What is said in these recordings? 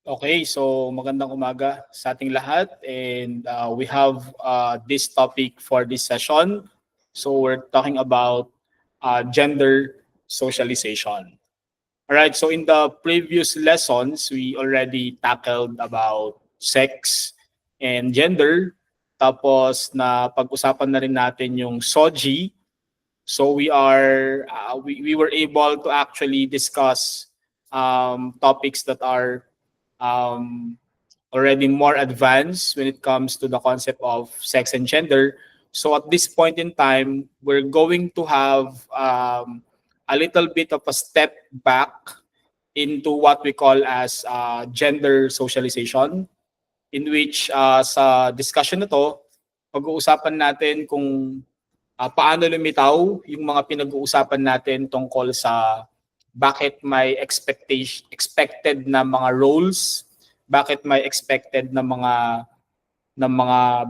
Okay, so magandang umaga sa ating lahat, and we have this topic for this session. So we're talking about gender socialization. All right, so in the previous lessons, we already tackled about sex and gender. Tapos na pag-usapan na rin natin yung SOGI. So we were able to actually discuss topics that are um, already more advanced when it comes to the concept of sex and gender. So at this point in time, we're going to have a little bit of a step back into what we call as gender socialization, in which sa discussion na to, pag-uusapan natin kung paano lumitaw yung mga pinag-uusapan natin tungkol sa bakit may expected na mga roles, bakit may expected na mga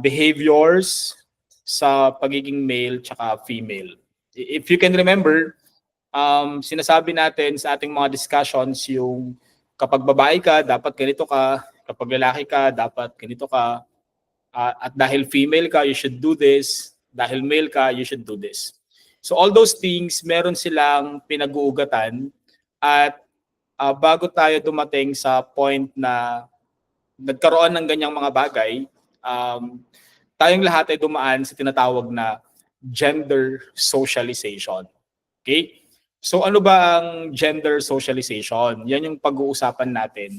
behaviors sa pagiging male tsaka female. If you can remember, sinasabi natin sa ating mga discussions yung kapag babae ka, dapat ganito ka, kapag lalaki ka, dapat ganito ka, at dahil female ka, you should do this, dahil male ka, you should do this. So all those things, meron silang pinag-uugatan, at bago tayo dumating sa point na nagkaroon ng ganyang mga bagay, tayong lahat ay dumaan sa tinatawag na gender socialization. Okay? So ano ba ang gender socialization? Yan yung pag-uusapan natin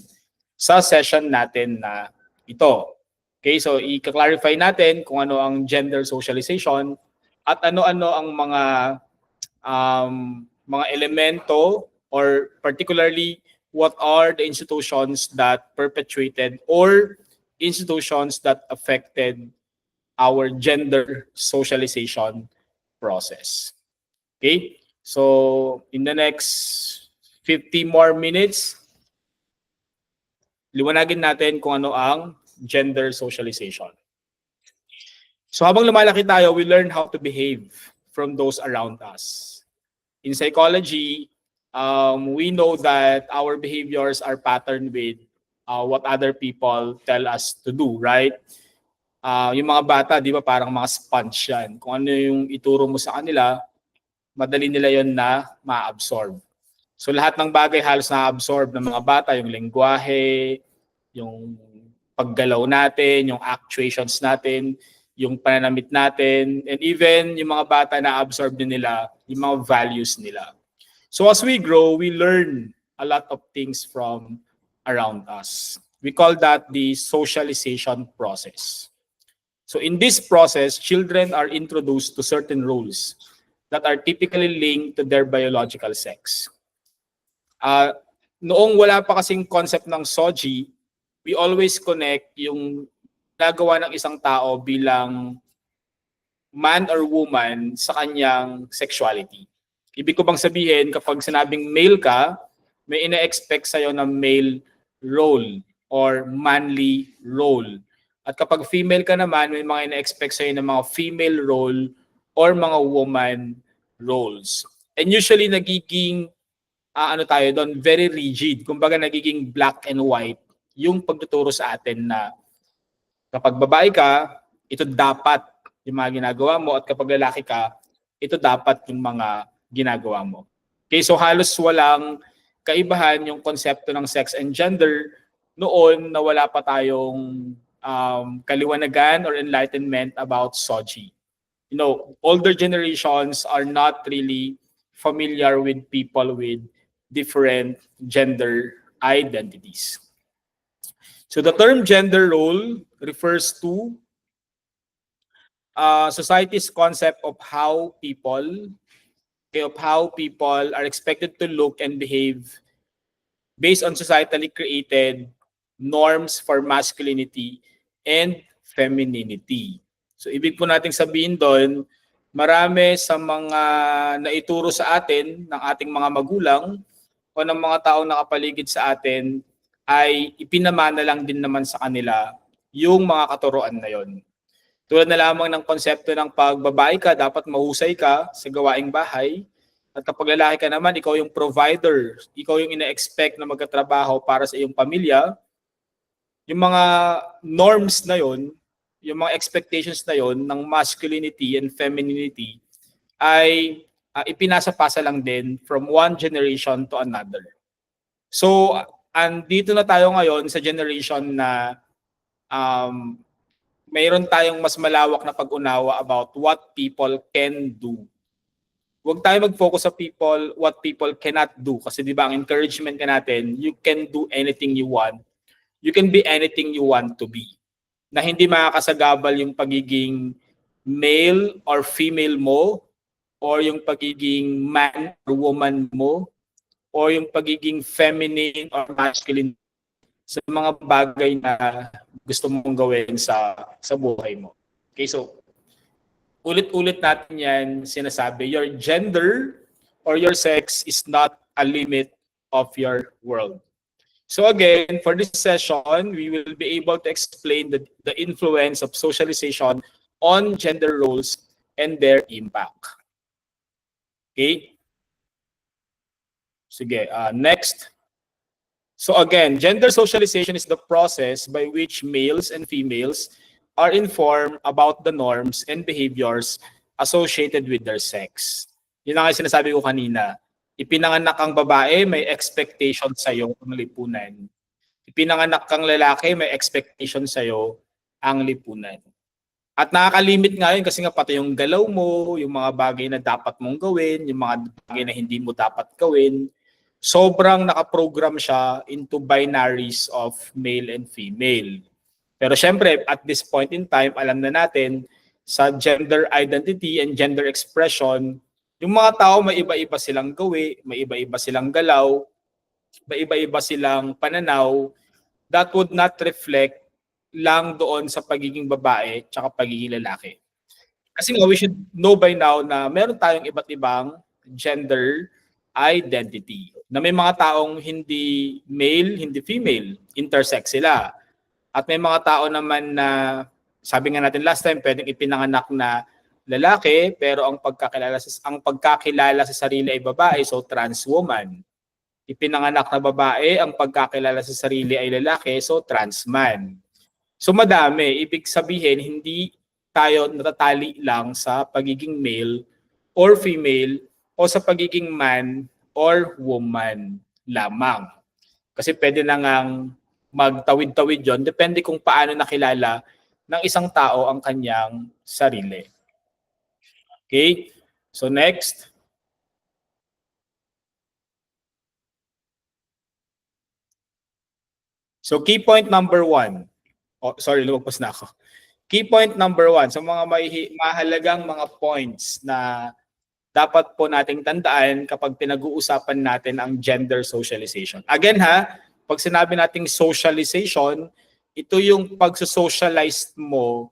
sa session natin na ito. Okay, so i-clarify natin kung ano ang gender socialization at ano-ano ang mga elemento, or particularly what are the institutions that perpetuated or institutions that affected our gender socialization process. Okay? So, in the next 50 more minutes, liwanagin natin kung ano ang gender socialization. So, habang lumalaki tayo, we learn how to behave from those around us. In psychology, we know that our behaviors are patterned with what other people tell us to do, right? Yung mga bata, di ba, parang mga sponge yan. Kung ano yung ituro mo sa kanila, madali nila yon na ma-absorb. So lahat ng bagay halos na-absorb ng mga bata, yung lengguwahe, yung paggalaw natin, yung actuations natin, yung pananamit natin, and even yung mga bata na-absorb din nila yung mga values nila. So as we grow, we learn a lot of things from around us. We call that the socialization process. So in this process, children are introduced to certain roles that are typically linked to their biological sex. Noong wala pa kasing concept ng SOGI, we always connect yung nagawa ng isang tao bilang man or woman sa kanyang sexuality. Ibig ko bang sabihin, kapag sinabing male ka, may ina-expect sa'yo na male role or manly role. At kapag female ka naman, may mga ina-expect sa'yo na mga female role or mga woman roles. And usually nagiging, tayo doon, very rigid. Kumbaga nagiging black and white yung pagtuturo sa atin na kapag babae ka, ito dapat yung mga ginagawa mo, at kapag lalaki ka, ito dapat yung mga ginagawa mo. Okay, so halos walang kaibahan yung konsepto ng sex and gender noon na wala pa tayong kaliwanagan or enlightenment about SOGI. You know, older generations are not really familiar with people with different gender identities. So the term gender role refers to society's concept of how people are expected to look and behave based on societally created norms for masculinity and femininity. So ibig po nating sabihin doon, marami sa mga naituro sa atin ng ating mga magulang o ng mga taong nakapaligid sa atin ay ipinamana lang din naman sa kanila yung mga katuruan na yon. Tulad na lamang ng konsepto ng pagbabae ka, dapat mahusay ka sa gawaing bahay. At kapag lalaki ka naman, ikaw yung provider. Ikaw yung ina-expect na magkatrabaho para sa iyong pamilya. yung mga norms na yon, yung mga expectations na yon ng masculinity and femininity ay ipinasa-pasa lang din from one generation to another. So, andito na tayo ngayon sa generation na mayroon tayong mas malawak na pag-unawa about what people can do. Huwag tayo mag-focus sa what people cannot do. Kasi di ba ang encouragement ka natin, you can do anything you want. You can be anything you want to be. Na hindi makakasagabal yung pagiging male or female mo, or yung pagiging man or woman mo, or yung pagiging feminine or masculine sa mga bagay na gusto mong gawin sa buhay mo. Okay, so ulit-ulit natin yan sinasabi, your gender or your sex is not a limit of your world. So again, for this session, we will be able to explain the influence of socialization on gender roles and their impact. Okay? Sige, next. So again, gender socialization is the process by which males and females are informed about the norms and behaviors associated with their sex. Yun ang sinasabi ko kanina. Ipinanganak kang babae, may expectation sa'yo ang lipunan. Ipinanganak kang lalaki, may expectation sa'yo ang lipunan. At nakakalimit nga yun kasi nga pati yung galaw mo, yung mga bagay na dapat mong gawin, yung mga bagay na hindi mo dapat gawin, sobrang nakaprogram siya into binaries of male and female. Pero syempre, at this point in time, alam na natin, sa gender identity and gender expression, yung mga tao may iba-iba silang gawi, may iba-iba silang galaw, may iba-iba silang pananaw, that would not reflect lang doon sa pagiging babae tsaka pagiging lalaki. Kasi nga, we should know by now na meron tayong iba't ibang gender identity. Na may mga taong hindi male, hindi female, intersex sila. At may mga tao naman na, sabi nga natin last time, pwedeng ipinanganak na lalaki, pero ang pagkakilala sa sarili ay babae, so trans woman. Ipinanganak na babae, ang pagkakilala sa sarili ay lalaki, so trans man. So madami, ibig sabihin, hindi tayo natatali lang sa pagiging male or female o sa pagiging man or woman lamang. Kasi pwede na ngang magtawid-tawid yon, depende kung paano nakilala ng isang tao ang kanyang sarili. Okay? So next. So key point number 1. Oh, sorry, lumagpas na ako. Key point number 1. So mga mahalagang mga points na dapat po nating tandaan kapag pinag-uusapan natin ang gender socialization. Again pag sinabi nating socialization, ito yung pag-socialize mo,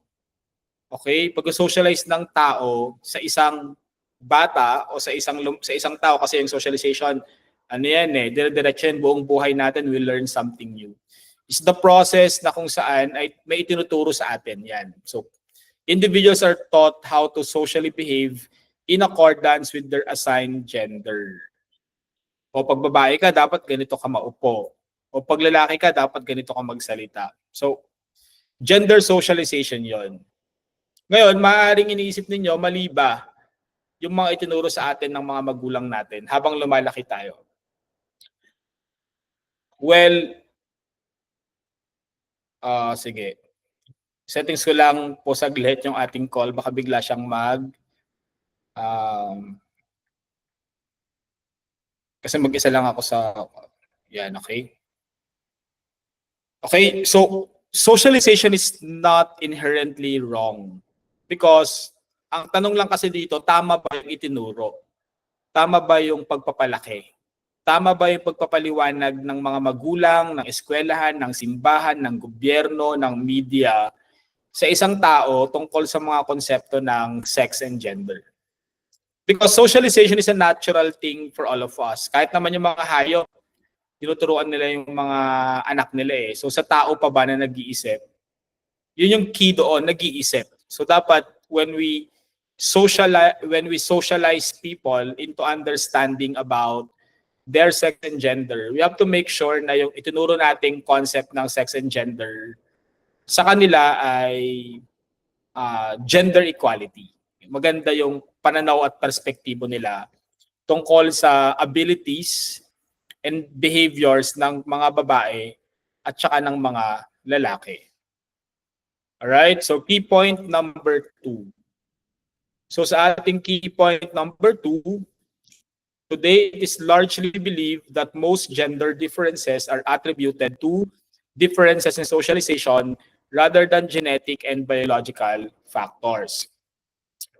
okay? Pag-socialize ng tao sa isang bata o sa isang tao, kasi yung socialization, ano yan dire-diretso yan, buong buhay natin we learn something new. It's the process na kung saan ay may itinuturo sa atin yan. So individuals are taught how to socially behave in accordance with their assigned gender. O pag babae ka, dapat ganito ka maupo. O pag lalaki ka, dapat ganito ka magsalita. So, gender socialization yon. Ngayon, maaaring iniisip ninyo, mali ba yung mga itinuro sa atin ng mga magulang natin habang lumalaki tayo? Well, sige. Settings ko lang po saglit yung ating call. Baka bigla siyang kasi mag-isa lang ako sa, yan, okay? Okay, so socialization is not inherently wrong because ang tanong lang kasi dito, tama ba yung itinuro? Tama ba yung pagpapalaki? Tama ba yung pagpapaliwanag ng mga magulang, ng eskwelahan, ng simbahan, ng gobyerno, ng media sa isang tao tungkol sa mga konsepto ng sex and gender? Because socialization is a natural thing for all of us. Kahit naman yung mga hayop, tinuturuan nila yung mga anak nila So sa tao pa ba na nag-iisip? Yun yung key doon, nag-iisip. So dapat when we socialize people into understanding about their sex and gender, we have to make sure na yung itinuro nating concept ng sex and gender sa kanila ay gender equality. Maganda yung pananaw at perspektibo nila tungkol sa abilities and behaviors ng mga babae at saka ng mga lalaki. Alright, so key point number 2. So sa ating key point number 2, today it is largely believed that most gender differences are attributed to differences in socialization rather than genetic and biological factors.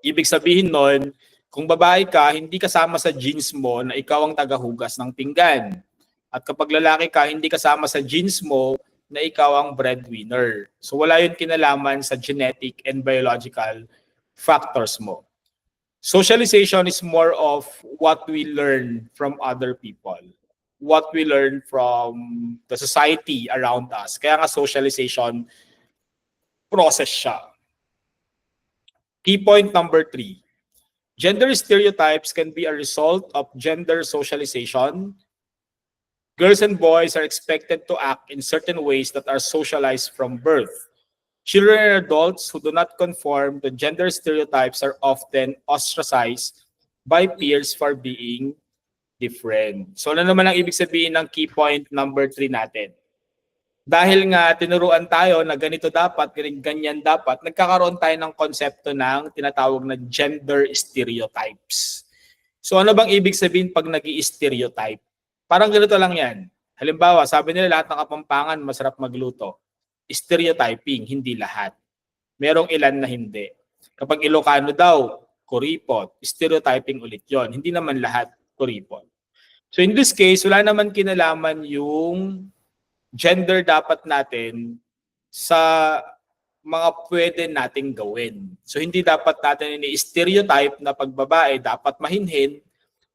Ibig sabihin nun, kung babae ka, hindi kasama sa genes mo na ikaw ang tagahugas ng pinggan. At kapag lalaki ka, hindi kasama sa genes mo na ikaw ang breadwinner. So wala yun kinalaman sa genetic and biological factors mo. Socialization is more of what we learn from other people, what we learn from the society around us. Kaya nga socialization process siya. Key point number 3. Gender stereotypes can be a result of gender socialization. Girls and boys are expected to act in certain ways that are socialized from birth. Children and adults who do not conform to gender stereotypes are often ostracized by peers for being different. So ano naman ang ibig sabihin ng key point number 3 natin? Dahil nga tinuruan tayo na ganito dapat, ganyan dapat, nagkakaroon tayo ng konsepto ng tinatawag na gender stereotypes. So ano bang ibig sabihin pag nag-i-stereotype? Parang ganito lang yan. Halimbawa, sabi nila lahat ng Kapampangan masarap magluto. Stereotyping, hindi lahat. Merong ilan na hindi. Kapag Ilocano daw, kuripot. Stereotyping ulit yon. Hindi naman lahat kuripot. So in this case, wala naman kinalaman yung gender dapat natin sa mga pwede nating gawin. So hindi dapat natin ini-stereotype na pag babae dapat mahinhin,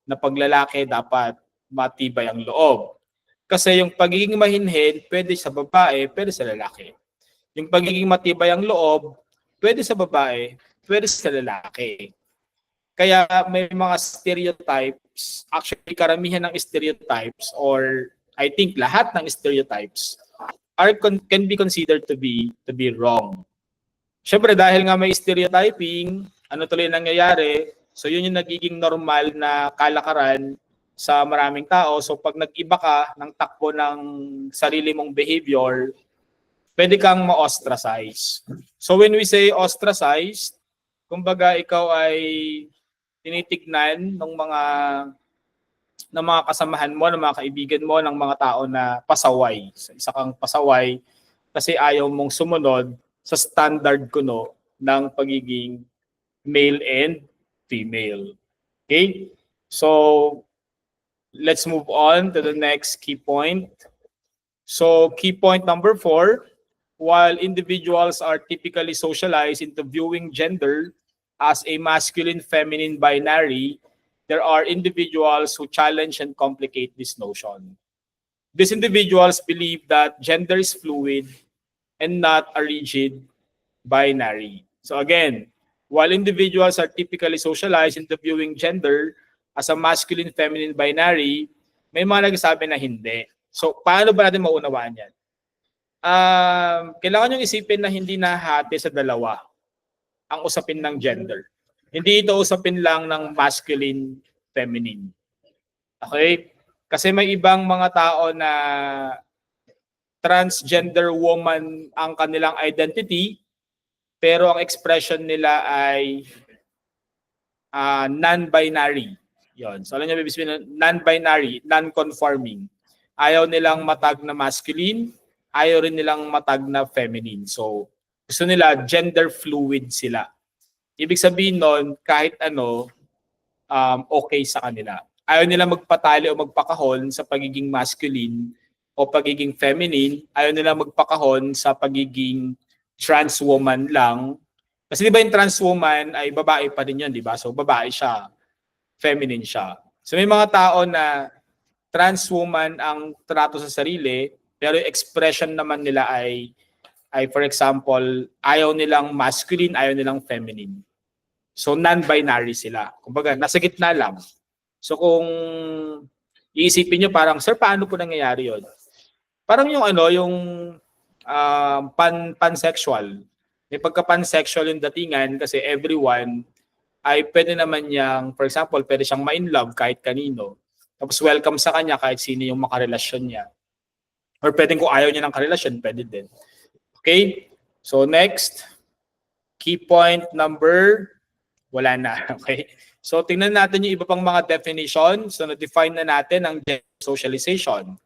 na pag lalaki dapat matibay ang loob. Kasi yung pagiging mahinhin, pwede sa babae, pwede sa lalaki. Yung pagiging matibay ang loob, pwede sa babae, pwede sa lalaki. Kaya may mga stereotypes, actually karamihan ng stereotypes or I think lahat ng stereotypes can be considered to be wrong. Siyempre dahil nga may stereotyping, ano tuloy nangyayari, so yun yung nagiging normal na kalakaran sa maraming tao. So pag nag-iba ka ng takbo ng sarili mong behavior, pwede kang ma-ostracize. So when we say ostracized, kumbaga ikaw ay tinitignan ng mga kasamahan mo, ng mga kaibigan mo, ng mga tao na pasaway. Isa kang pasaway kasi ayaw mong sumunod sa standard kuno ng pagiging male and female. Okay? So let's move on to the next key point. So key point number 4, while individuals are typically socialized into viewing gender as a masculine-feminine binary, there are individuals who challenge and complicate this notion. These individuals believe that gender is fluid and not a rigid binary. So again, while individuals are typically socialized into viewing gender as a masculine-feminine binary, may mga nagsasabi na hindi. So, paano ba natin maunawaan yan? Kailangan nyo isipin na hindi nahati sa dalawa ang usapin ng gender. Hindi ito usapin lang ng masculine-feminine. Okay? Kasi may ibang mga tao na transgender woman ang kanilang identity, pero ang expression nila ay non-binary. Yon. So alam niyo ibig sabihin non-binary, non-conforming. Ayaw nilang matag na masculine, ayaw rin nilang matag na feminine. So gusto nila gender fluid sila. Ibig sabihin nun, kahit ano, okay sa kanila. Ayaw nila magpatali o magpakahon sa pagiging masculine o pagiging feminine. Ayaw nila magpakahon sa pagiging trans woman lang. Kasi di ba yung trans woman ay babae pa din yun, di ba? So babae siya, feminine siya. So may mga tao na trans woman ang trato sa sarili, pero yung expression naman nila ay for example, ayaw nilang masculine, ayaw nilang feminine. So non-binary sila. Kumbaga, nasa gitna lang. So kung Iisipin nyo parang, sir, paano po nangyayari yun? Parang yung yung pansexual. May pagka-pansexual yung datingan kasi everyone ay pwede naman niyang, for example, pwede siyang ma-in love kahit kanino. Tapos welcome sa kanya kahit sino yung makarelasyon niya. Or pwedeng kung ayaw niya ng karelasyon, pwede din. Okay? So next, key point number, wala na. Okay? So tingnan natin yung iba pang mga definition. So na-define na natin ang socialization.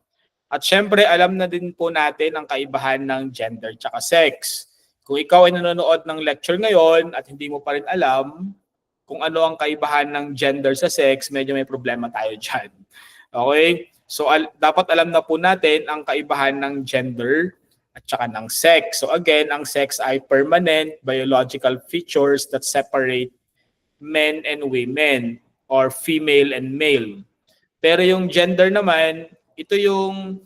At syempre, alam na din po natin ang kaibahan ng gender tsaka sex. Kung ikaw ay nanonood ng lecture ngayon at hindi mo pa rin alam kung ano ang kaibahan ng gender sa sex, medyo may problema tayo dyan. Okay? So dapat alam na po natin ang kaibahan ng gender at saka ng sex. So again, ang sex ay permanent biological features that separate men and women or female and male. Pero yung gender naman, ito yung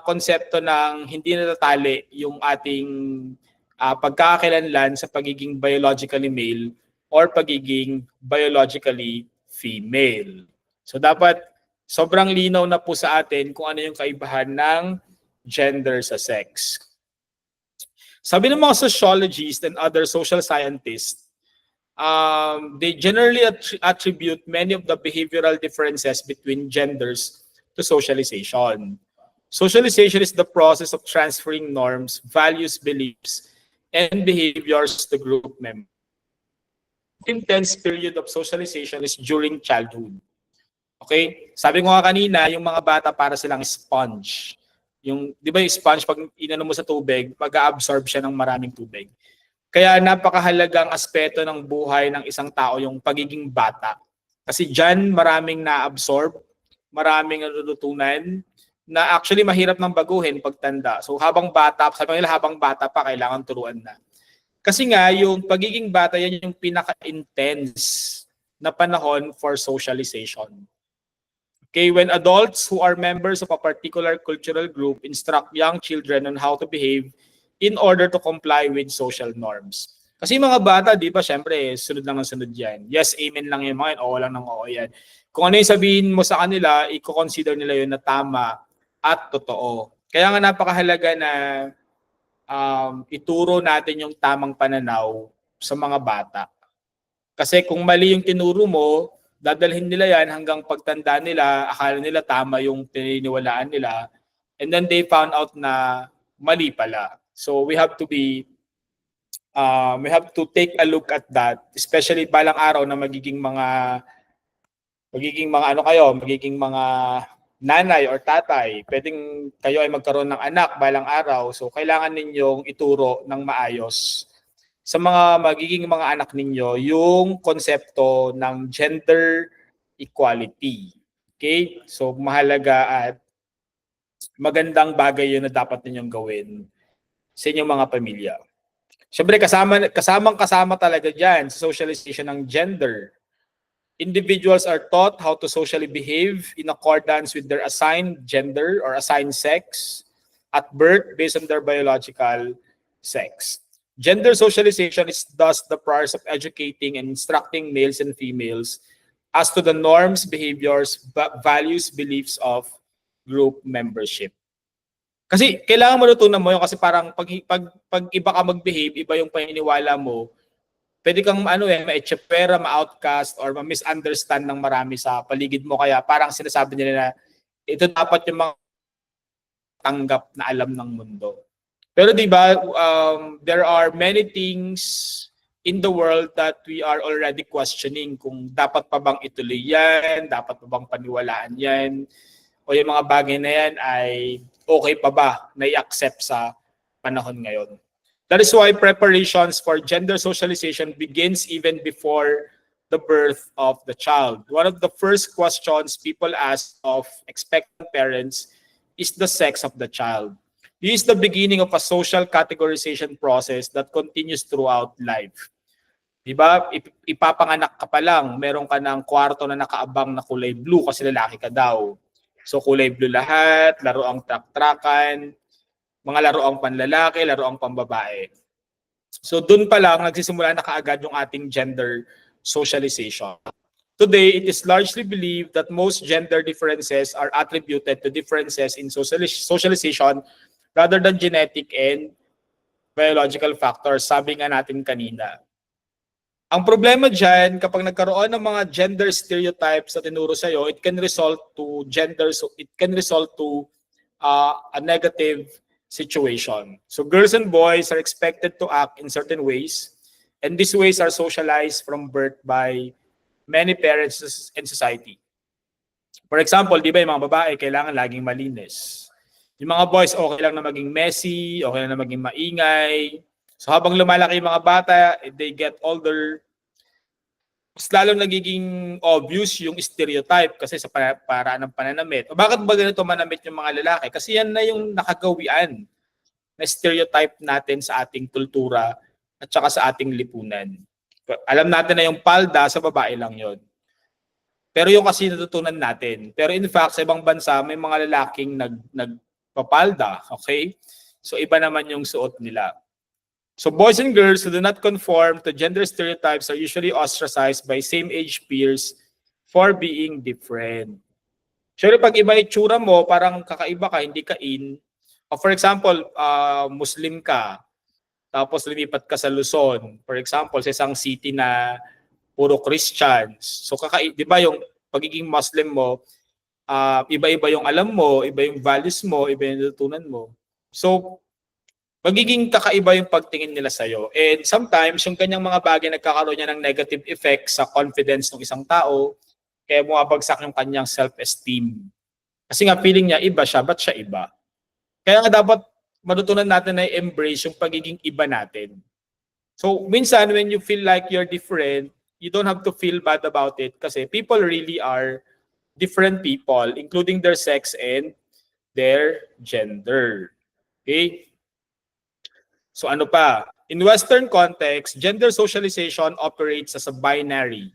konsepto ng hindi natatali yung ating pagkakakilanlan sa pagiging biologically male or pagiging biologically female. So dapat sobrang linaw na po sa atin kung ano yung kaibahan ng gender sa sex. Sabi ng mga sociologists and other social scientists, they generally attribute many of the behavioral differences between genders to socialization. Socialization is the process of transferring norms, values, beliefs, and behaviors to group members. The intense period of socialization is during childhood. Okay? Sabi ko nga kanina, yung mga bata para silang sponge. Yung, di ba yung sponge, pag inano mo sa tubig, mag-absorb siya ng maraming tubig. Kaya napakahalagang aspeto ng buhay ng isang tao yung pagiging bata. Kasi dyan maraming na-absorb, maraming natututunan na actually mahirap nang baguhin pagtanda. So habang bata, sabi nila habang bata pa, kailangan turuan na. Kasi nga, yung pagiging bata, yan yung pinaka-intense na panahon for socialization. Okay, when adults who are members of a particular cultural group instruct young children on how to behave in order to comply with social norms. Kasi mga bata, di ba, syempre, sunod lang ang sunod yan. Yes, amen lang yung mga yan, oo lang ng oo yan. Kung ano yung sabihin mo sa kanila, i-consider nila yun na tama at totoo. Kaya nga napakahalaga na ituro natin yung tamang pananaw sa mga bata. Kasi kung mali yung tinuro mo, dadalhin nila yan hanggang pagtanda nila, akala nila tama yung pininiwalaan nila, and then they found out na mali pala. So we have to take a look at that, especially balang araw na magiging mga nanay or tatay. Pwedeng kayo ay magkaroon ng anak balang araw, so kailangan ninyong ituro ng maayos sa magiging mga anak ninyo yung konsepto ng gender equality. Okay? So mahalaga at magandang bagay yun na dapat ninyong gawin sa inyong mga pamilya. Siyempre, kasama talaga dyan sa socialization ng gender. Individuals are taught how to socially behave in accordance with their assigned gender or assigned sex at birth based on their biological sex. Gender socialization is thus the process of educating and instructing males and females as to the norms, behaviors, values, beliefs of group membership. Kasi kailangan matutunan mo yun kasi parang pag iba ka mag-behave, iba yung paniniwala mo, pwede kang ma-echepera, ma-outcast, or ma-misunderstand ng marami sa paligid mo. Kaya parang sinasabi nila na ito dapat yung mga tanggap na alam ng mundo. Pero di ba, there are many things in the world that we are already questioning kung dapat pa bang ituloy yan, dapat pa bang paniwalaan yan, o yung mga bagay na yan ay okay pa ba na i-accept sa panahon ngayon. That is why preparations for gender socialization begins even before the birth of the child. One of the first questions people ask of expectant parents is the sex of the child. This is the beginning of a social categorization process that continues throughout life. Diba? Ipapanganak ka pa lang, meron ka ng kwarto na nakaabang na kulay blue kasi lalaki ka daw. So kulay blue lahat, laruang trak-trakan, mga laruang panlalaki, laruang pambabae. So dun pa lang nagsisimula na kaagad yung ating gender socialization. Today, it is largely believed that most gender differences are attributed to differences in socialization rather than genetic and biological factors, sabi nga natin kanina. Ang problema dyan, kapag nagkaroon ng mga gender stereotypes na tinuro sa'yo, it can result to a negative situation. So girls and boys are expected to act in certain ways, and these ways are socialized from birth by many parents and society. For example, di ba yung mga babae kailangan laging malinis. Yung mga boys okay lang na maging messy, okay lang na maging maingay. So habang lumalaki yung mga bata, they get older, mas lalong nagiging obvious yung stereotype kasi sa paraan ng pananamit. O bakit ba ganito manamit yung mga lalaki? Kasi yan na yung nakagawian na stereotype natin sa ating kultura at saka sa ating lipunan. Alam natin na yung palda sa babae lang yon. Pero yung kasi natutunan natin. Pero in fact, sa ibang bansa, may mga lalaking nagpapalda. Okay? So iba naman yung suot nila. So boys and girls who do not conform to gender stereotypes are usually ostracized by same-age peers for being different. Sure, pag iba itsura mo, parang kakaiba ka, hindi ka in. O for example, Muslim ka, tapos lumipat ka sa Luzon. For example, sa isang city na puro Christians. So di ba yung pagiging Muslim mo, iba-iba yung alam mo, iba yung values mo, iba yung natutunan mo. So magiging kakaiba yung pagtingin nila sa'yo. And sometimes, yung kanyang mga bagay nagkakaroon niya ng negative effect sa confidence ng isang tao, kaya bumabagsak yung kanyang self-esteem. Kasi nga feeling niya, iba siya, ba't siya iba? Kaya nga dapat matutunan natin na i-embrace yung pagiging iba natin. So, minsan, when you feel like you're different, you don't have to feel bad about it kasi people really are different people, including their sex and their gender. Okay? So ano pa? In Western context, gender socialization operates as a binary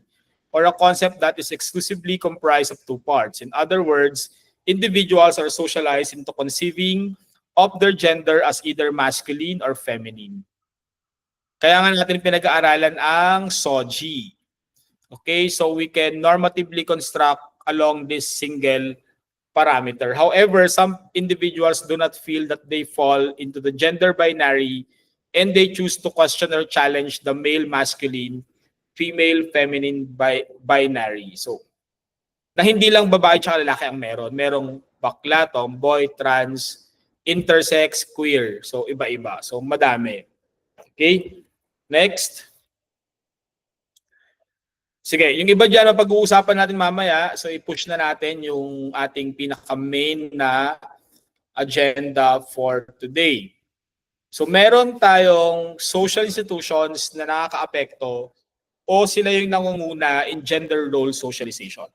or a concept that is exclusively comprised of two parts. In other words, individuals are socialized into conceiving of their gender as either masculine or feminine. Kaya nga natin pinag-aaralan ang SOGI. Okay, so we can normatively construct along this single parameter. However, some individuals do not feel that they fall into the gender binary and they choose to question or challenge the male masculine, female feminine binary. So, na hindi lang babae at lalaki ang meron. Merong bakla, tomboy, trans, intersex, queer. So, iba-iba. So, madami. Okay? Next. Sige, yung iba dyan na pag-uusapan natin mamaya, so i-push na natin yung ating pinaka-main na agenda for today. So meron tayong social institutions na nakakaapekto o sila yung nangunguna in gender role socialization.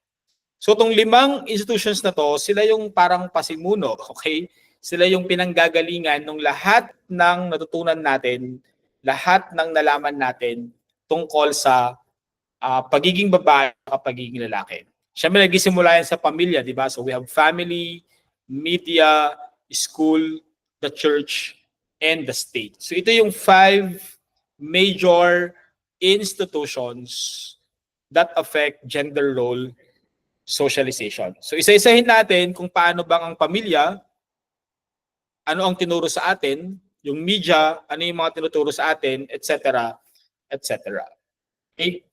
So itong 5 institutions na to, sila yung parang pasimuno, okay? Sila yung pinanggagalingan ng lahat ng natutunan natin, lahat ng nalaman natin tungkol sa pagiging babae at pagiging lalaki. Siyempre, nagsisimula yan sa pamilya, di ba? So we have family, media, school, the church, and the state. So ito yung 5 major institutions that affect gender role socialization. So isa-isahin natin kung paano bang ang pamilya, ano ang tinuro sa atin, yung media, ano yung mga tinuturo sa atin, etc., etc. Okay?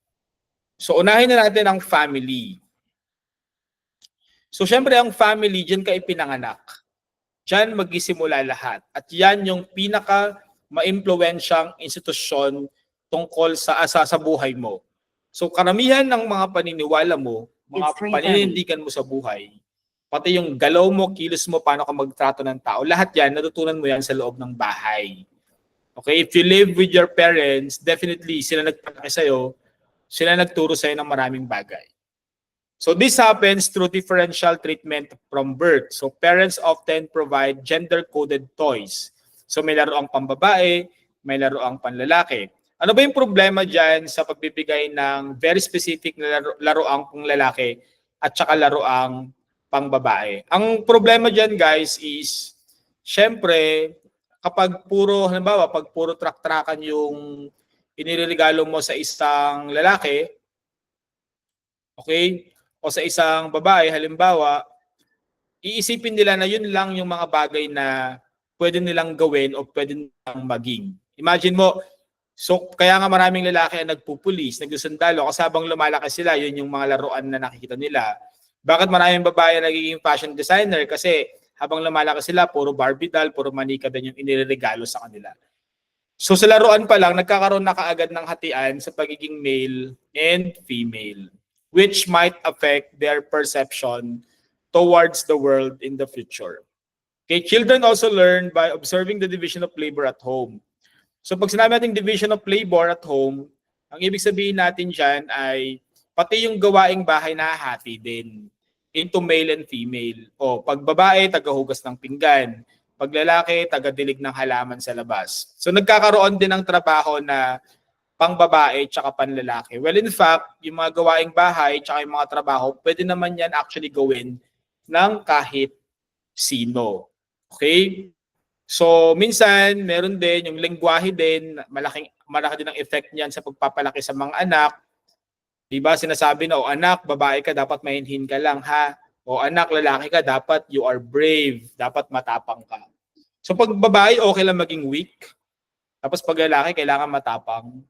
So, unahin na natin ang family. So, syempre, ang family, dyan ka ipinanganak. Dyan magsisimula lahat. At yan yung pinaka ma-impluensyang institusyon tungkol sa buhay mo. So, karamihan ng mga paniniwala mo, mga paninindigan mo sa buhay, pati yung galaw mo, kilos mo, paano ka magtrato ng tao, lahat yan, natutunan mo yan sa loob ng bahay. Okay? If you live with your parents, definitely, sila nagpalaki sa'yo, sila nagturo sa'yo ng maraming bagay. So this happens through differential treatment from birth. So parents often provide gender-coded toys. So may laro ang pambabae, may laro ang panlalaki. Ano ba yung problema dyan sa pagbibigay ng very specific na laro ang panglalaki at saka laro ang pangbabae? Ang problema dyan, guys, is syempre, kapag puro, halimbawa, pag puro trak-trakan yung iniregalo mo sa isang lalaki, Okay? O sa isang babae, halimbawa, iisipin nila na yun lang yung mga bagay na pwede nilang gawin o pwede nilang maging. Imagine mo, so kaya nga maraming lalaki ang nagpupulis, nagsusundalo, kasi habang lumalaki sila, yun yung mga laruan na nakikita nila. Bakit maraming babae nagiging fashion designer? Kasi habang lumalaki sila, puro Barbie doll, puro manika din yung iniregalo sa kanila. So sa laruan pa lang, nagkakaroon na kaagad ng hatian sa pagiging male and female, which might affect their perception towards the world in the future. Okay, children also learn by observing the division of labor at home. So pag sinabi natin division of labor at home, ang ibig sabihin natin dyan ay pati yung gawaing bahay nahahati din into male and female. O pag babae, tagahugas ng pinggan. Pag lalaki, tagadilig ng halaman sa labas. So nagkakaroon din ng trabaho na pang babae tsaka panlalaki. Well, in fact, yung mga gawaing bahay tsaka yung mga trabaho, pwede naman yan actually gawin ng kahit sino. Okay? So, minsan, meron din yung lengguwahe din, malaki din ang effect niyan sa pagpapalaki sa mga anak. Diba, sinasabi na, o anak, babae ka, dapat mahinhin ka lang, ha? O anak, lalaki ka, dapat you are brave, dapat matapang ka. So, pag babae, okay lang maging weak. Tapos pag lalaki, kailangan matapang.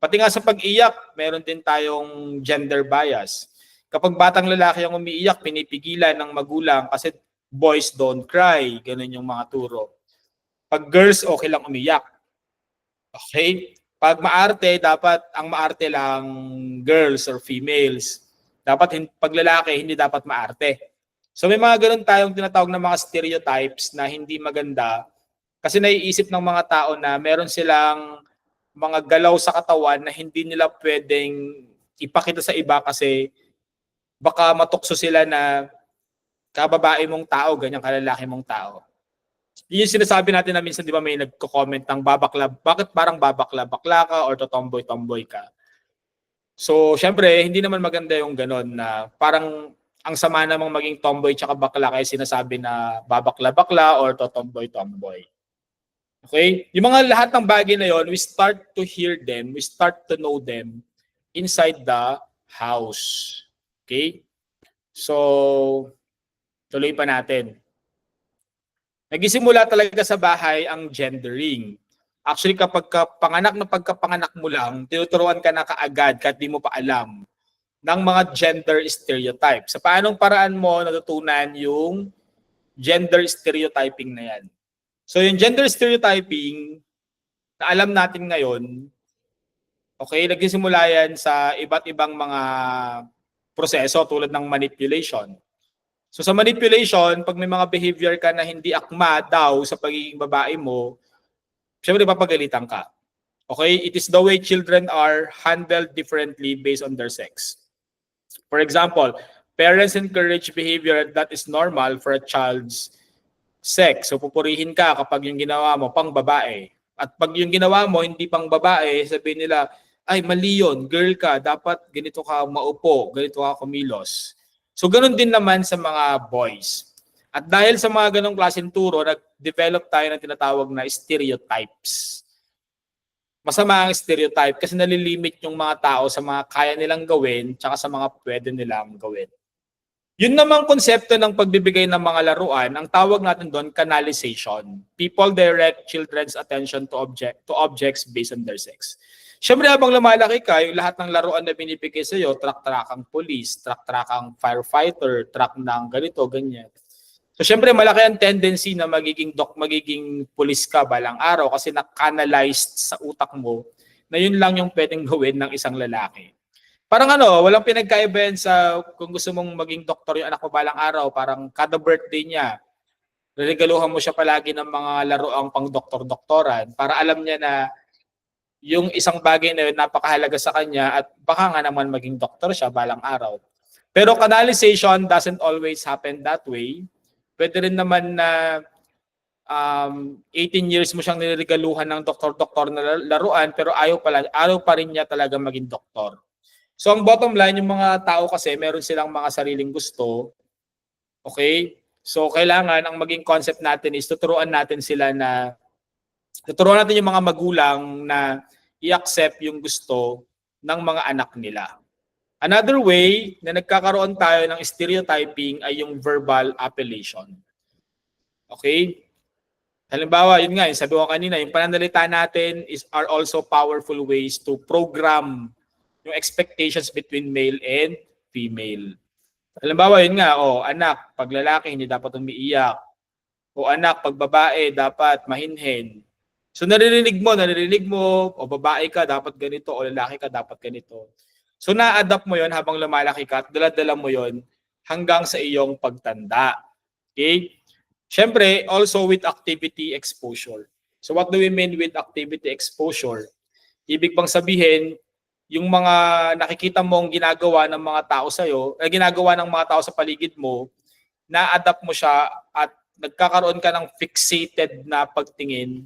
Pati nga sa pag-iyak, meron din tayong gender bias. Kapag batang lalaki ang umiiyak, pinipigilan ng magulang kasi boys don't cry. Ganun yung mga turo. Pag girls, okay lang umiyak. Okay? Pag maarte, dapat ang maarte lang girls or females. Dapat pag lalaki, hindi dapat maarte. So may mga ganun tayong tinatawag na mga stereotypes na hindi maganda kasi naiisip ng mga tao na meron silang mga galaw sa katawan na hindi nila pwedeng ipakita sa iba kasi baka matukso sila na kababae mong tao, ganyan kalalaki mong tao. Yun yung sinasabi natin na minsan, di ba, may nagko-comment ng babakla, bakit parang babakla-bakla ka or totomboy-tomboy ka? So, syempre, hindi naman maganda yung ganon na parang ang sama namang maging tomboy tsaka bakla kaya sinasabi na babakla-bakla or totomboy-tomboy. Okay? Yung mga lahat ng bagay na yon, we start to hear them, we start to know them inside the house. Okay? So, tuloy pa natin. Nagisimula talaga sa bahay ang gendering. Actually, kapag pagkapanganak mo lang, tinuturuan ka na kaagad kahit di mo pa alam ng mga gender stereotype. Sa paanong paraan mo natutunan yung gender stereotyping na yan? So yung gender stereotyping na alam natin ngayon, okay, nagsisimula yan sa iba't ibang mga proseso tulad ng manipulation. So sa manipulation, pag may mga behavior ka na hindi akma daw sa pagiging babae mo, syempre papagalitan ka. Okay? It is the way children are handled differently based on their sex. For example, parents encourage behavior that is normal for a child's sex. So pupurihin ka kapag yung ginawa mo pang babae. At pag yung ginawa mo hindi pang babae, sabihin nila, ay mali yun, girl ka, dapat ganito ka maupo, ganito ka kumilos. So ganun din naman sa mga boys. At dahil sa mga ganong klaseng turo, nag-develop tayo ng tinatawag na stereotypes. Masama ang stereotype kasi nalilimit yung mga tao sa mga kaya nilang gawin tsaka sa mga pwede nilang gawin. Yun namang konsepto ng pagbibigay ng mga laruan, ang tawag natin doon, canalization. People direct children's attention to objects based on their sex. Siyempre habang lumalaki ka, yung lahat ng laruan na binibigay sa iyo, truck-truckang police, truck-truckang firefighter, truck ng ganito, ganyan. So syempre malaki ang tendency na magiging police ka balang araw kasi na-canalized sa utak mo na yun lang yung pwedeng gawin ng isang lalaki. Parang walang pinagkaiba yan sa kung gusto mong maging doktor yung anak mo balang araw, parang kada birthday niya, regaluhan mo siya palagi ng mga laruang pang doktor-doktoran para alam niya na yung isang bagay na yun napakahalaga sa kanya at baka nga naman maging doktor siya balang araw. Pero canalization doesn't always happen that way. Pwede rin naman na 18 years mo siyang niregaluhan ng doktor-doktor na laruan pero ayaw pa rin niya talaga maging doktor. So ang bottom line, yung mga tao kasi meron silang mga sariling gusto. Okay? So kailangan ang maging concept natin is tuturuan natin yung mga magulang na i-accept yung gusto ng mga anak nila. Another way na nagkakaroon tayo ng stereotyping ay yung verbal appellation. Okay? Halimbawa, yun nga, yung sabi ko kanina, yung pananalita natin are also powerful ways to program yung expectations between male and female. Halimbawa, yun nga, anak, pag lalaki, hindi dapat umiiyak. O anak, pag babae, dapat mahinhin. So naririnig mo, o babae ka, dapat ganito, o lalaki ka, dapat ganito. So na-adapt mo yon habang lumalaki ka at dala-dala mo yon hanggang sa iyong pagtanda. Okay? Siyempre, also with activity exposure. So what do we mean with activity exposure? Ibig bang sabihin, yung mga nakikita mong ginagawa ng mga tao sa'yo, ginagawa ng mga tao sa paligid mo, na-adapt mo siya at nagkakaroon ka ng fixated na pagtingin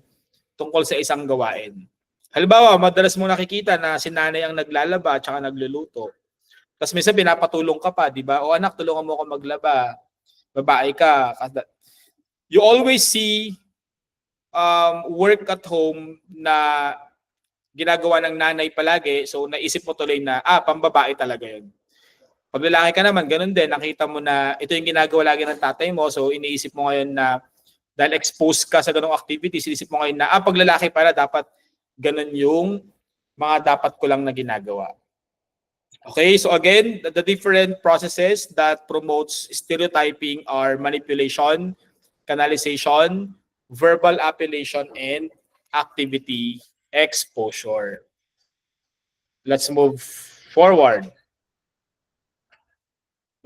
tungkol sa isang gawain. Halimbawa, madalas mo nakikita na si nanay ang naglalaba at saka nagluluto. Tapos minsan pinapatulong ka pa, di ba? O anak, tulungan mo ako maglaba. Babae ka. You always see work at home na ginagawa ng nanay palagi. So naisip mo tuloy na, pambabae talaga yun. Pag lalaki ka naman, ganun din. Nakita mo na ito yung ginagawa lagi ng tatay mo. So iniisip mo ngayon na dahil exposed ka sa ganung activities, iniisip mo ngayon na pag lalaki pala, dapat ganun yung mga dapat ko lang na ginagawa. Okay, so again, the different processes that promotes stereotyping are manipulation, canalization, verbal appellation, and activity exposure. Let's move forward.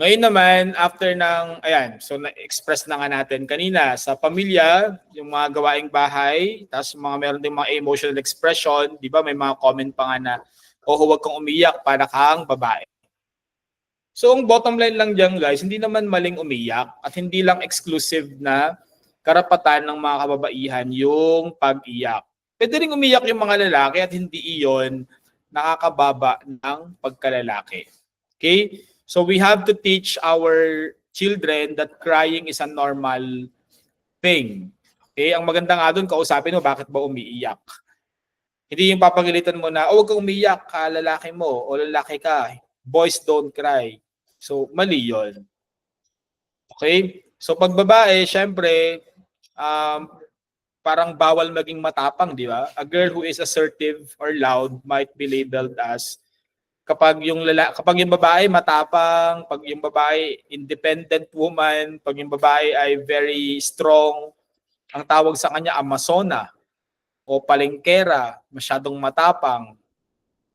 Ngayon naman, after ng, so na-express na nga natin kanina, sa pamilya, yung mga gawaing bahay, tapos meron din mga emotional expression, di ba may mga comment pa nga na, huwag kang umiyak para kang babae. So ang bottom line lang dyan guys, hindi naman maling umiyak at hindi lang exclusive na karapatan ng mga kababaihan yung pag-iyak. Pwede rin umiyak yung mga lalaki at hindi iyon nakakababa ng pagkalalaki. Okay? So we have to teach our children that crying is a normal thing. Okay? Ang maganda nga doon, kausapin mo, bakit ba umiiyak? Hindi yung papagalitan mo na, huwag kang umiiyak, lalaki mo, o lalaki ka. Boys don't cry. So, mali yun. Okay? So, pag babae, syempre, parang bawal maging matapang, di ba? A girl who is assertive or loud might be labeled as kapag yung babae matapang, pag yung babae independent woman, pag yung babae ay very strong, ang tawag sa kanya amazona o palengkera, masyadong matapang.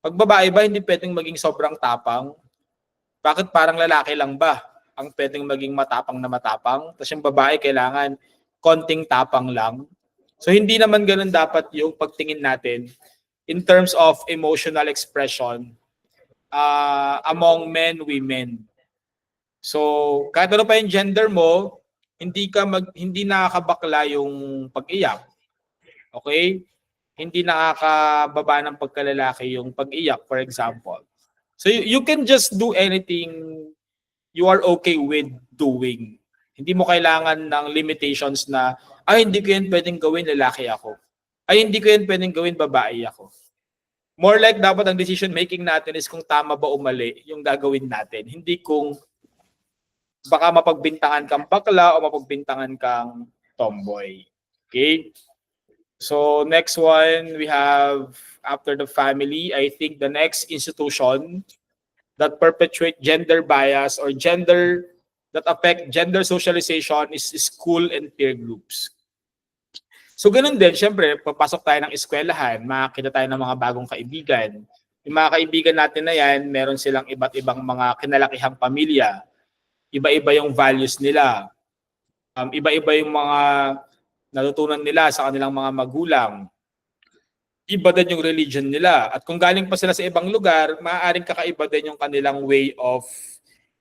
Pag babae ba hindi pwedeng maging sobrang tapang? Bakit parang lalaki lang ba ang pwedeng maging matapang na matapang? Tapos yung babae kailangan konting tapang lang. So hindi naman ganun dapat yung pagtingin natin in terms of emotional expression among men, women. So, kahit ano pa yung gender mo, hindi nakakabakla yung pag-iyak. Okay? Hindi nakakababa ng pagkalalaki yung pag-iyak, for example. So, you can just do anything you are okay with doing. Hindi mo kailangan ng limitations na, hindi ko yan pwedeng gawin, lalaki ako. Hindi ko yan pwedeng gawin, babae ako. More like dapat ang decision making natin is kung tama ba o mali yung gagawin natin. Hindi kung baka mapagbintangan kang bakla o mapagbintangan kang tomboy. Okay? So next one, we have after the family, I think the next institution that perpetuate gender bias or gender that affect gender socialization is school and peer groups. So ganun din, syempre, papasok tayo ng eskwelahan, makakita tayo ng mga bagong kaibigan. Yung mga kaibigan natin na yan, meron silang iba't ibang mga kinalakihang pamilya. Iba-iba yung values nila. Iba-iba yung mga natutunan nila sa kanilang mga magulang. Iba din yung religion nila. At kung galing pa sila sa ibang lugar, maaaring kakaiba din yung kanilang way of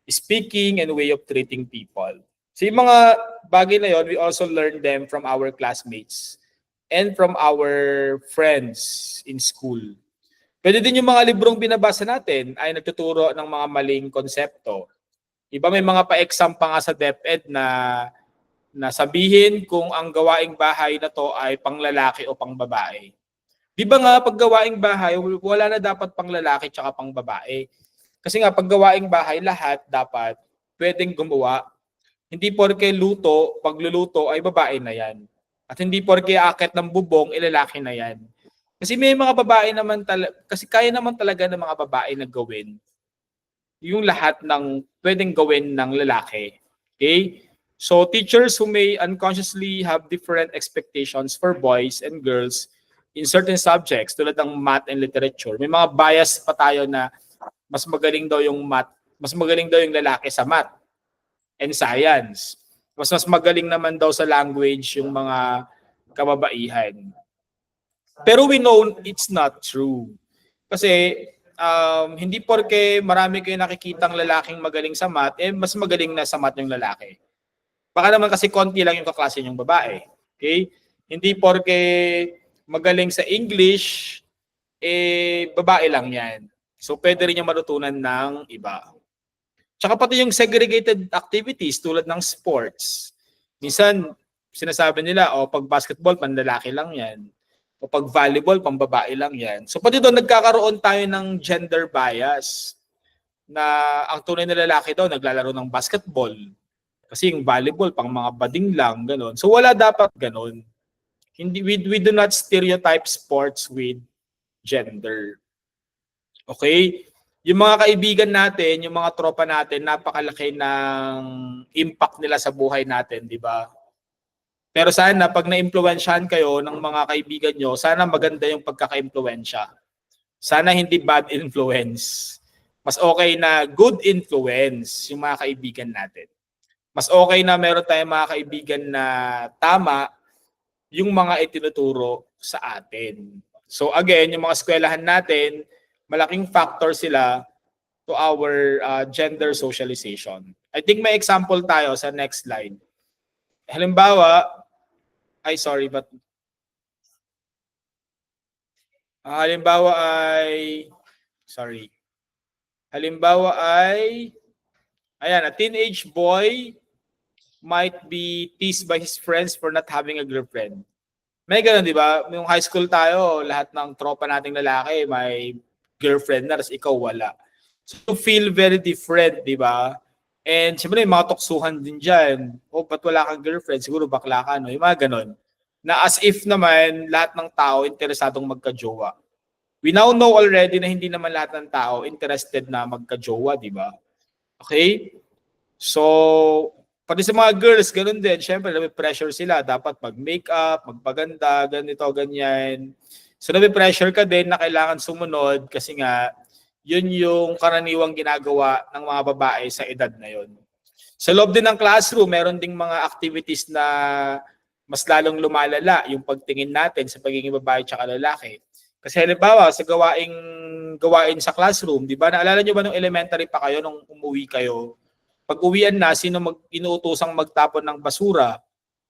speaking and way of treating people. So yung mga bagay na yon, we also learn them from our classmates and from our friends in school. Pwede din yung mga librong binabasa natin ay nagtuturo ng mga maling konsepto. Iba may mga pa-exam pa nga sa DepEd na sabihin kung ang gawaing bahay na to ay panglalaki o pangbabae. Di ba nga pag gawaing bahay, wala na dapat panglalaki tsaka pangbabae. Kasi nga, pag gawaing bahay, lahat dapat pwedeng gumawa. Hindi porke luto, pagluluto ay babae na yan. At hindi porke akit ng bubong, ilalaki na yan. Kasi may mga babae naman kasi kaya naman talaga ng mga babae na gawin yung lahat ng pwedeng gawin ng lalaki. Okay? So teachers who may unconsciously have different expectations for boys and girls in certain subjects tulad ng math and literature, may mga bias pa tayo na mas magaling daw yung math, mas magaling daw yung lalaki sa math and science. Mas magaling naman daw sa language yung mga kababaihan. Pero we know it's not true. Kasi hindi porke marami kayo nakikitang lalaking magaling sa math, mas magaling na sa math yung lalaki. Baka naman kasi konti lang yung kaklase yung babae. Okay? Hindi porke magaling sa English, babae lang yan. So pwede rin yung matutunan ng iba. Tsaka pati yung segregated activities tulad ng sports. Minsan, sinasabi nila, pag basketball, panlalaki lang yan. O pag volleyball, pambabae lang yan. So pati doon, nagkakaroon tayo ng gender bias na ang tunay na lalaki daw naglalaro ng basketball. Kasi yung volleyball, pang mga bading lang, gano'n. So wala dapat gano'n. We do not stereotype sports with gender. Okay? Yung mga kaibigan natin, yung mga tropa natin, napakalaki ng impact nila sa buhay natin, di ba? Pero sana pag na-impluwensyahan kayo ng mga kaibigan nyo, sana maganda yung pagkaka-impluwensya. Sana hindi bad influence. Mas okay na good influence yung mga kaibigan natin. Mas okay na meron tayong mga kaibigan na tama yung mga itinuturo sa atin. So again, yung mga eskwelahan natin, malaking factor sila to our gender socialization. I think may example tayo sa next slide. Halimbawa, halimbawa ay, ayan, a teenage boy might be teased by his friends for not having a girlfriend. May ganun, di ba? Yung high school tayo, lahat ng tropa nating lalaki may girlfriend na, tapos ikaw wala. So feel very different, di ba? And siyempre, yung mga tuksuhan din dyan. Ba't wala kang girlfriend? Siguro bakla ka, no? Yung mga ganun. Na as if naman, lahat ng tao interesadong magka-jowa. We now know already na hindi naman lahat ng tao interested na magka-jowa, di ba? Okay? So, pati sa mga girls, ganun din. Siyempre, pressure sila. Dapat mag-makeup, magpaganda, ganito, ganyan. So, pressure ka din na kailangan sumunod kasi nga, yun yung karaniwang ginagawa ng mga babae sa edad na yun. Sa loob din ng classroom, meron ding mga activities na mas lalong lumalala yung pagtingin natin sa pagiging babae at lalaki. Kasi halimbawa, sa gawain sa classroom, di ba? Naalala nyo ba nung elementary pa kayo, nung umuwi kayo? Pag uwian na, sino inuutosang magtapon ng basura?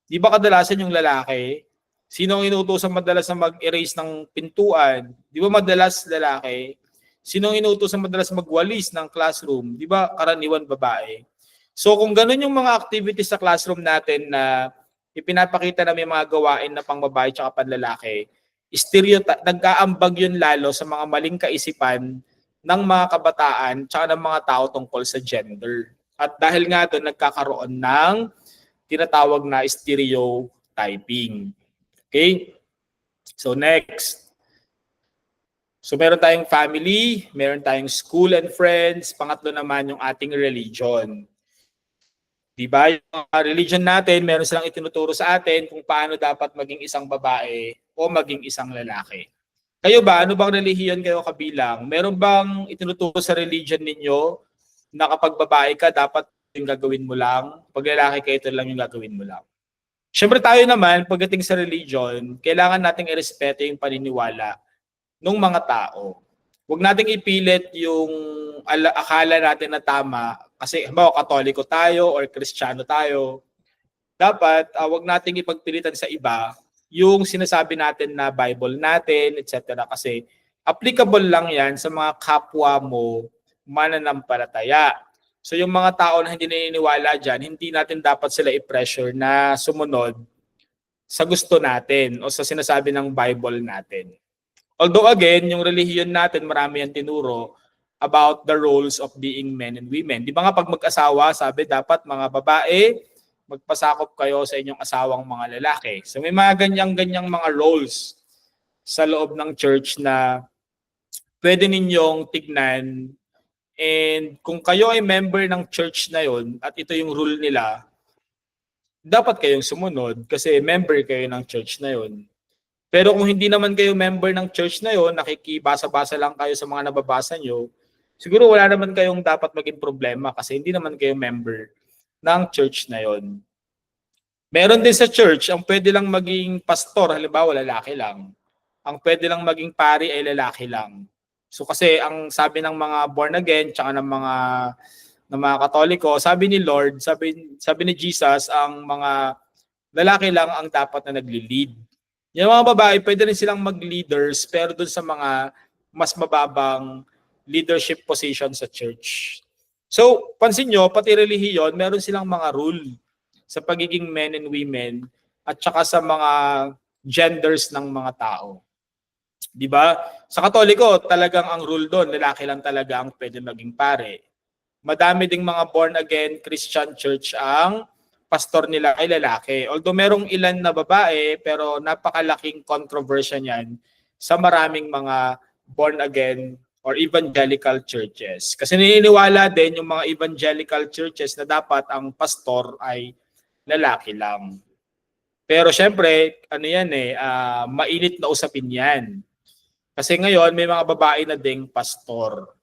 Di ba kadalasan yung lalaki? Sino ang inuutosang madalas na mag-erase ng pintuan? Di ba madalas lalaki? Sino ang inuutosang madalas magwalis ng classroom? Di ba karaniwan babae? So kung ganun yung mga activities sa classroom natin na ipinapakita na may mga gawain na pang babae at panlalaki, nagkaambag yun lalo sa mga maling kaisipan ng mga kabataan at ng mga tao tungkol sa gender. At dahil nga doon, nagkakaroon ng tinatawag na stereotyping. Okay? So next. So meron tayong family, meron tayong school and friends, pangatlo naman yung ating religion. Diba? Yung religion natin, meron silang itinuturo sa atin kung paano dapat maging isang babae o maging isang lalaki. Kayo ba, ano bang relihiyon kayo kabilang? Meron bang itinuturo sa religion ninyo na kapag babae ka, dapat yung gagawin mo lang? Pag lalaki ka, ito lang yung gagawin mo lang. Siyempre tayo naman, pagdating sa religion, kailangan nating irespeto yung paniniwala ng mga tao. Huwag nating ipilit yung akala natin na tama kasi halimbawa Katoliko tayo or Kristiyano tayo. Dapat huwag nating ipagpilitan sa iba yung sinasabi natin na Bible natin, etc. Kasi applicable lang yan sa mga kapwa mo mananampalataya. So yung mga tao na hindi naniniwala dyan, hindi natin dapat sila i-pressure na sumunod sa gusto natin o sa sinasabi ng Bible natin. Although again, yung relihiyon natin, marami yan tinuro about the roles of being men and women. Di ba nga pag mag-asawa, sabi dapat mga babae, magpasakop kayo sa inyong asawang mga lalaki. So may mga ganyang mga roles sa loob ng church na pwede ninyong tignan. And kung kayo ay member ng church na yon at ito yung rule nila, dapat kayong sumunod kasi member kayo ng church na yon. Pero kung hindi naman kayo member ng church na yon, nakikibasa-basa lang kayo sa mga nababasa nyo, siguro wala naman kayong dapat maging problema kasi hindi naman kayo member ng church na yon. Meron din sa church, ang pwede lang maging pastor, halimbawa lalaki lang. Ang pwede lang maging pari ay lalaki lang. So kasi ang sabi ng mga born again, tsaka ng mga Katoliko, sabi ni Lord, sabi ni Jesus, ang mga lalaki lang ang dapat na nagli-lead. Yung mga babae, pwede rin silang mag-leaders, pero dun sa mga mas mababang leadership position sa church. So, pansin nyo, pati relihiyon, meron silang mga rule sa pagiging men and women at saka sa mga genders ng mga tao. Di ba? Sa Katoliko, talagang ang rule doon, lalaki lang talaga ang pwede maging pare. Madami ding mga born-again Christian church ang pastor nila ay lalaki. Although merong ilan na babae, pero napakalaking controversy niyan sa maraming mga born-again or evangelical churches. Kasi naniniwala din yung mga evangelical churches na dapat ang pastor ay lalaki lang. Pero syempre, mainit na usapin yan. Kasi ngayon, may mga babae na ding pastor.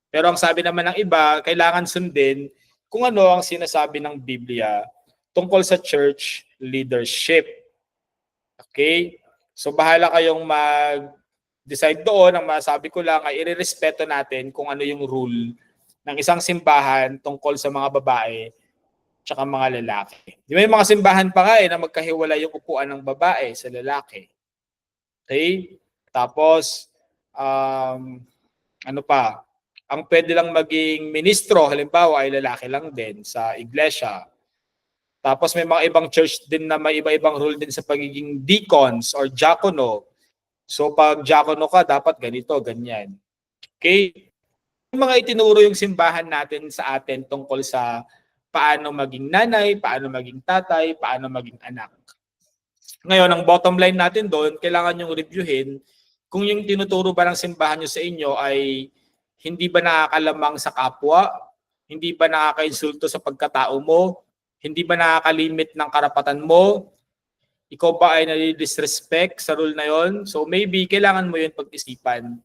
Pero ang sabi naman ng iba, kailangan sundin kung ano ang sinasabi ng Biblia tungkol sa church leadership. Okay? So bahala kayong mag-decide doon. Ang masabi ko lang ay irerespeto natin kung ano yung rule ng isang simbahan tungkol sa mga babae tsaka mga lalaki. Di ba yung mga simbahan pa nga na magkahiwalay yung upuan ng babae sa lalaki. Okay? Tapos, ano pa? Ang pwede lang maging ministro, halimbawa, ay lalaki lang din sa iglesia. Tapos may mga ibang church din na may iba-ibang rule din sa pagiging deacons or diakono. So pag diakono ka, dapat ganito, ganyan. Okay? Yung mga itinuro yung simbahan natin sa atin tungkol sa paano maging nanay, paano maging tatay, paano maging anak. Ngayon, ang bottom line natin doon, kailangan yung reviewin kung yung tinuturo ba ng simbahan nyo sa inyo ay hindi ba nakakalamang sa kapwa, hindi ba nakakainsulto sa pagkatao mo, hindi ba nakakalimit ng karapatan mo, ikaw ba ay nadi-disrespect sa rule na yon? So maybe kailangan mo yun pag-isipan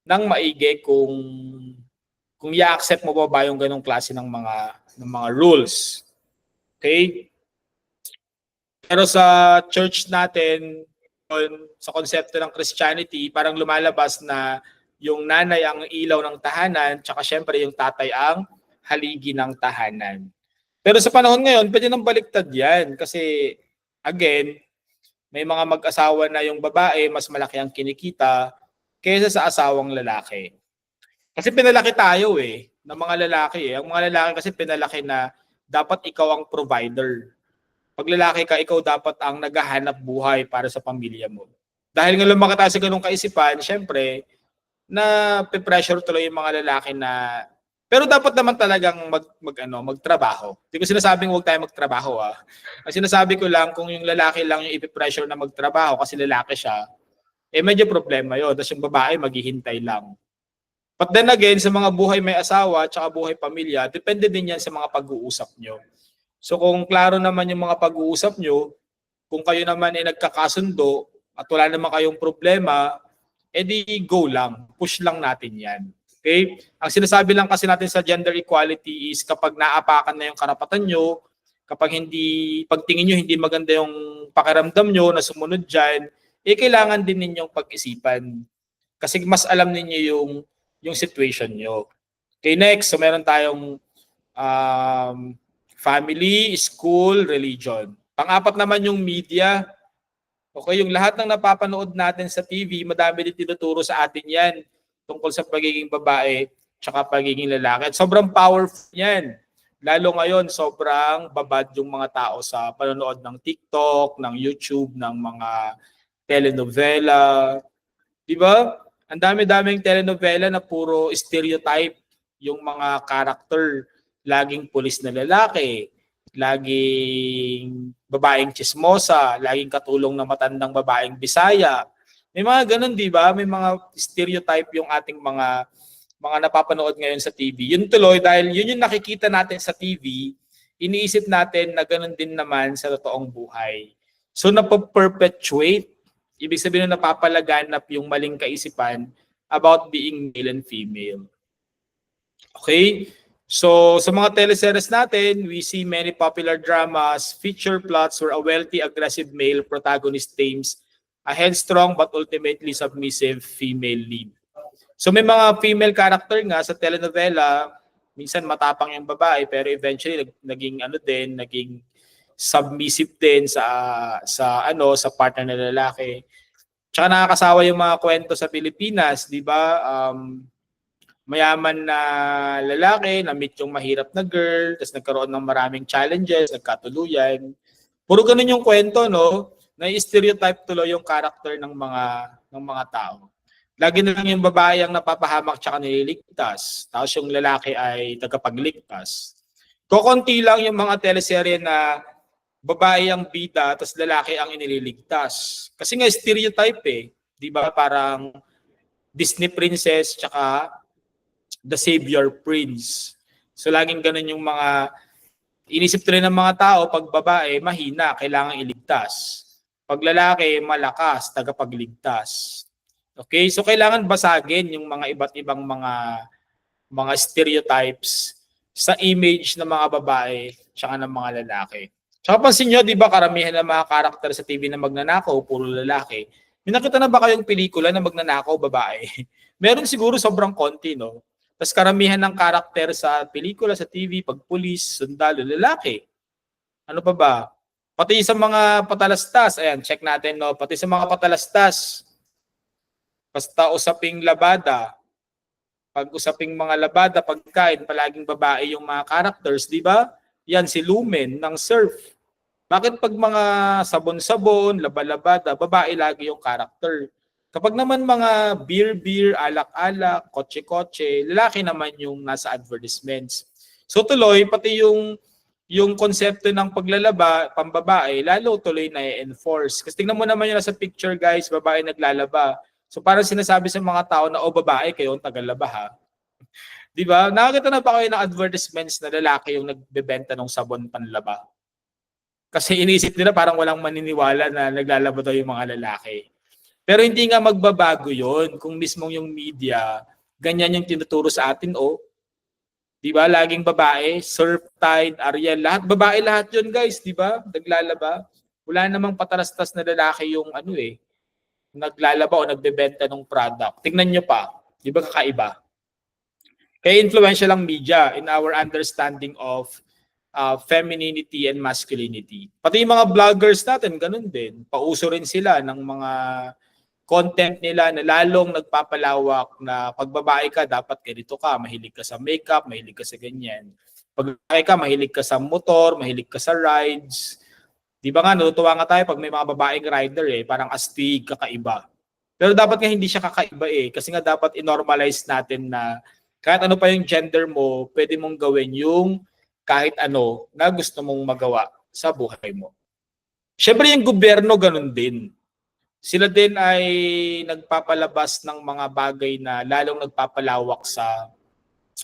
ng maigi kung i-accept mo ba yung ganong klase ng mga rules. Okay? Pero sa church natin, sa konsepto ng Christianity, parang lumalabas na yung nanay ang ilaw ng tahanan, tsaka syempre yung tatay ang haligi ng tahanan. Pero sa panahon ngayon, pwede nang baliktad yan. Kasi, again, may mga mag-asawa na yung babae, mas malaki ang kinikita kaysa sa asawang lalaki. Kasi pinalaki tayo ng mga lalaki. Ang mga lalaki kasi pinalaki na dapat ikaw ang provider. Pag lalaki ka, ikaw dapat ang naghahanap buhay para sa pamilya mo. Dahil nga lumaki tayo sa ganung kaisipan, syempre, na pe-pressure tuloy yung mga lalaki na pero dapat naman talagang magtrabaho. Hindi ko sinasabing huwag tayo magtrabaho Ang sinasabi ko lang kung yung lalaki lang yung ipe-pressure na magtrabaho kasi lalaki siya, medyo problema 'yon. Tapos yung babae maghihintay lang. But then again, sa mga buhay may asawa at saka buhay pamilya, depende din yan sa mga pag-uusap nyo. So kung klaro naman yung mga pag-uusap nyo, kung kayo naman ay nagkakasundo at wala naman kayong problema, edi go lang, push lang natin yan. Okay? Ang sinasabi lang kasi natin sa gender equality is kapag naapakan na yung karapatan nyo, kapag pagtingin nyo hindi maganda yung pakiramdam nyo na sumunod dyan, kailangan din ninyong pag-isipan. Kasi mas alam ninyo yung situation nyo. Okay, next, so meron tayong family, school, religion. Pang-apat naman yung media. Okay, yung lahat ng napapanood natin sa TV, madami din tinuturo sa atin yan tungkol sa pagiging babae tsaka pagiging lalaki. At sobrang powerful yan. Lalo ngayon, sobrang babad yung mga tao sa panonood ng TikTok, ng YouTube, ng mga telenovela. Di ba? Ang dami-daming telenovela na puro stereotype yung mga character. Laging pulis na lalaki, laging babaeng chismosa, laging katulong na matandang babaeng Bisaya. May mga ganun, di ba? May mga stereotype yung ating mga napapanood ngayon sa TV. Yun tuloy, dahil yun yung nakikita natin sa TV, iniisip natin na ganun din naman sa totoong buhay. So napaperpetuate, ibig sabihin na napapalaganap yung maling kaisipan about being male and female. Okay? So sa mga teleseries natin, we see many popular dramas, feature plots where a wealthy, aggressive male protagonist tames a headstrong but ultimately submissive female lead. So may mga female character nga sa telenovela, minsan matapang yung babae pero eventually naging naging submissive din sa partner na lalaki. Tsaka nakakasawa yung mga kwento sa Pilipinas, 'di ba? Mayaman na lalaki, na-meet yung mahirap na girl, tapos nagkaroon ng maraming challenges, nagkatuluyan. Puro ganun yung kwento, no? Na-stereotype tuloy yung character ng mga tao. Lagi na lang yung babae ang napapahamak tsaka nililigtas, tapos yung lalaki ay tagapagligtas. Kokonti lang yung mga teleserye na babae ang bida, tapos lalaki ang inililigtas. Kasi nga stereotype eh, 'di ba? Parang Disney princess tsaka the savior prince. So laging ganun yung mga inisip tuloy ng mga tao, pag babae mahina, kailangan iligtas. Pag lalaki malakas, tagapagligtas. Okay? So kailangan basagin yung mga iba't ibang mga stereotypes sa image ng mga babae tsaka ng mga lalaki. Tsaka pansin nyo, di ba, karamihan ng mga karakter sa TV na magnanakaw, puro lalaki. May nakita na ba kayong pelikula na magnanakaw babae? Meron siguro sobrang konti, no? Tapos karamihan ng karakter sa pelikula, sa TV, pag pulis, sundalo, lalaki. Ano pa ba? Pati sa mga patalastas, ayan, check natin, no? Pati sa mga patalastas, basta usaping labada, pag usaping mga labada, pagkain, palaging babae yung mga characters, di ba? Yan, si Lumen ng Surf. Bakit pag mga sabon-sabon, laba-labada, babae lagi yung character? Kapag naman mga beer, alak-alak, kotse-kotse, lalaki naman yung nasa advertisements. So tuloy, pati yung konsepto ng paglalaba, pambabae, lalo tuloy na i-enforce. Kasi tingnan mo naman yun sa picture, guys, babae naglalaba. So parang sinasabi sa mga tao na, babae kayo ang tagalaba ha. Di ba? Nakakita na ba kayo ng advertisements na lalaki yung nagbebenta ng sabon panlaba? Kasi inisip nila parang walang maniniwala na naglalaba daw yung mga lalaki. Pero hindi nga magbabago yon kung mismong yung media, ganyan yung tinuturo sa atin, di ba? Laging babae, Surf, Tide, Ariel, lahat babae lahat yun, guys, di ba? Naglalaba. Wala namang patalastas na lalaki yung naglalaba o nagbebenta ng product. Tingnan nyo pa, di ba kakaiba? Kaya influential ang media in our understanding of femininity and masculinity. Pati yung mga vloggers natin, ganun din. Pauso rin sila ng mga content nila na lalong nagpapalawak na pag babae ka, dapat ganito ka, mahilig ka sa makeup, mahilig ka sa ganyan. Pag babae ka, mahilig ka sa motor, mahilig ka sa rides. Di ba nga, natutuwa nga tayo pag may mga babaeng rider parang astig, kakaiba. Pero dapat nga hindi siya kakaiba kasi nga dapat i-normalize natin na kahit ano pa yung gender mo, pwede mong gawin yung kahit ano na gusto mong magawa sa buhay mo. Siyempre yung gobyerno ganun din. Sila din ay nagpapalabas ng mga bagay na lalong nagpapalawak sa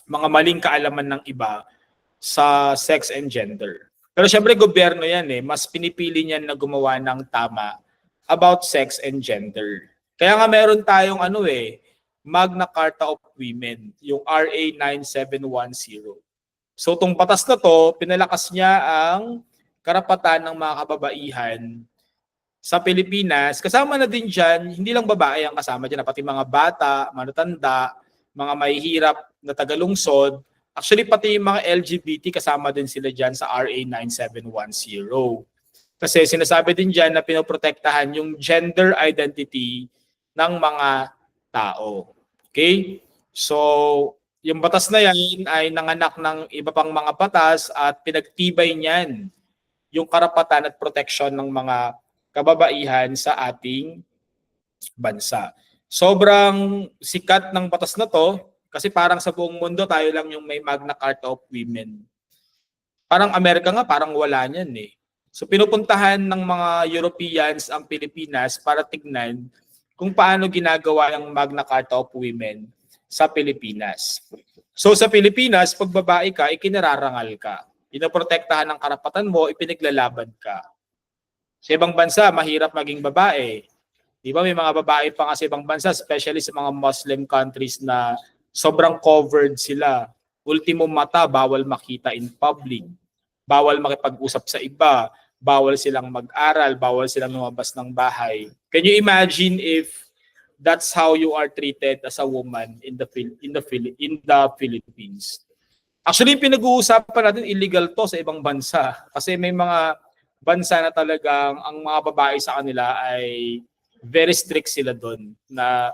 mga maling kaalaman ng iba sa sex and gender. Pero siyempre gobyerno yan mas pinipili niyan na gumawa ng tama about sex and gender. Kaya nga meron tayong Magna Carta of Women, yung RA 9710. So itong batas na to, pinalakas niya ang karapatan ng mga kababaihan sa Pilipinas. Kasama na din dyan, hindi lang babae ang kasama dyan, pati mga bata, manatanda, mga mahihirap na tagalungsod. Actually, pati yung mga LGBT kasama din sila dyan sa RA 9710. Kasi sinasabi din dyan na pinoprotektahan yung gender identity ng mga tao. Okay? So, yung batas na yan ay nanganak ng iba pang mga batas at pinagtibay niyan yung karapatan at proteksyon ng mga kababaihan sa ating bansa. Sobrang sikat ng batas na to kasi parang sa buong mundo tayo lang yung may Magna Carta of Women. Parang Amerika nga parang wala niyan eh. So pinupuntahan ng mga Europeans ang Pilipinas para tignan kung paano ginagawa ang Magna Carta of Women sa Pilipinas. So sa Pilipinas, pag babae ka, ikinararangal ka. Pinoprotektahan ng karapatan mo, ipinaglalaban ka. Sa ibang bansa, mahirap maging babae. Di ba may mga babae pa nga sa ibang bansa, especially sa mga Muslim countries na sobrang covered sila. Ultimo mata, bawal makita in public. Bawal makipag-usap sa iba, bawal silang mag-aral, bawal silang lumabas ng bahay. Can you imagine if that's how you are treated as a woman in the Philippines? Actually, pinag-uusapan natin illegal to sa ibang bansa kasi may mga bansa na talagang ang mga babae sa kanila ay very strict sila doon na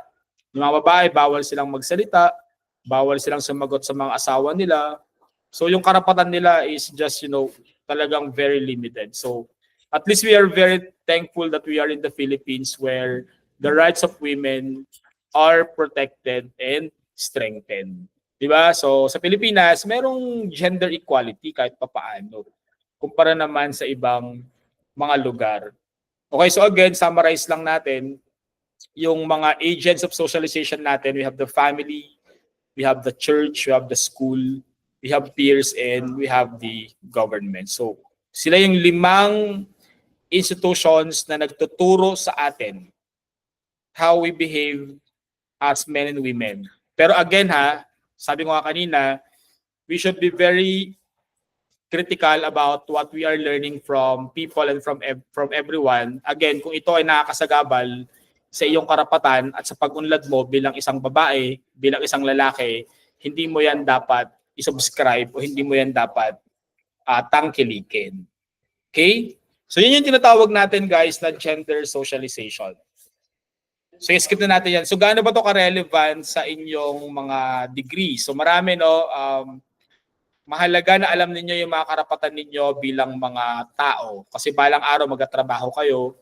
yung mga babae bawal silang magsalita, bawal silang sumagot sa mga asawa nila. So yung karapatan nila is just, talagang very limited. So at least we are very thankful that we are in the Philippines where the rights of women are protected and strengthened. Diba? So sa Pilipinas, merong gender equality kahit papaano. Kumpara naman sa ibang mga lugar. Okay, so again, summarize lang natin yung mga agents of socialization natin. We have the family, we have the church, we have the school, we have peers, and we have the government. So, sila yung 5 institutions na nagtuturo sa atin how we behave as men and women. Pero again sabi ko nga kanina, we should be very critical about what we are learning from people and from everyone. Again, kung ito ay nakakasagabal sa iyong karapatan at sa pag-unlad mo bilang isang babae, bilang isang lalaki, hindi mo yan dapat i-subscribe o hindi mo yan dapat tangkilikin. Okay? So yun yung tinatawag natin guys na gender socialization. So skip na natin yan. So gaano ba to ka-relevant sa inyong mga degree? So marami mahalaga na alam ninyo yung mga karapatan ninyo bilang mga tao. Kasi balang araw magtatrabaho kayo,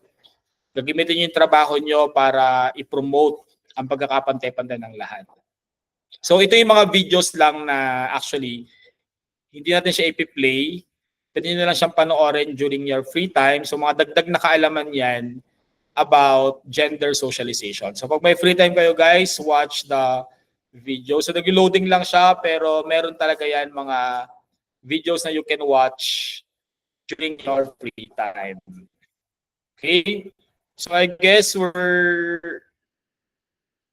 gagamitin nyo yung trabaho nyo para i-promote ang pagkakapantay-pantay ng lahat. So ito yung mga videos lang na actually hindi natin siya ipi-play. Pwede nyo na lang siyang panoorin during your free time. So mga dagdag na kaalaman yan about gender socialization. So pag may free time kayo guys, watch the video. So nag-loading lang siya pero meron talaga yan mga videos na you can watch during your free time. Okay? So I guess we're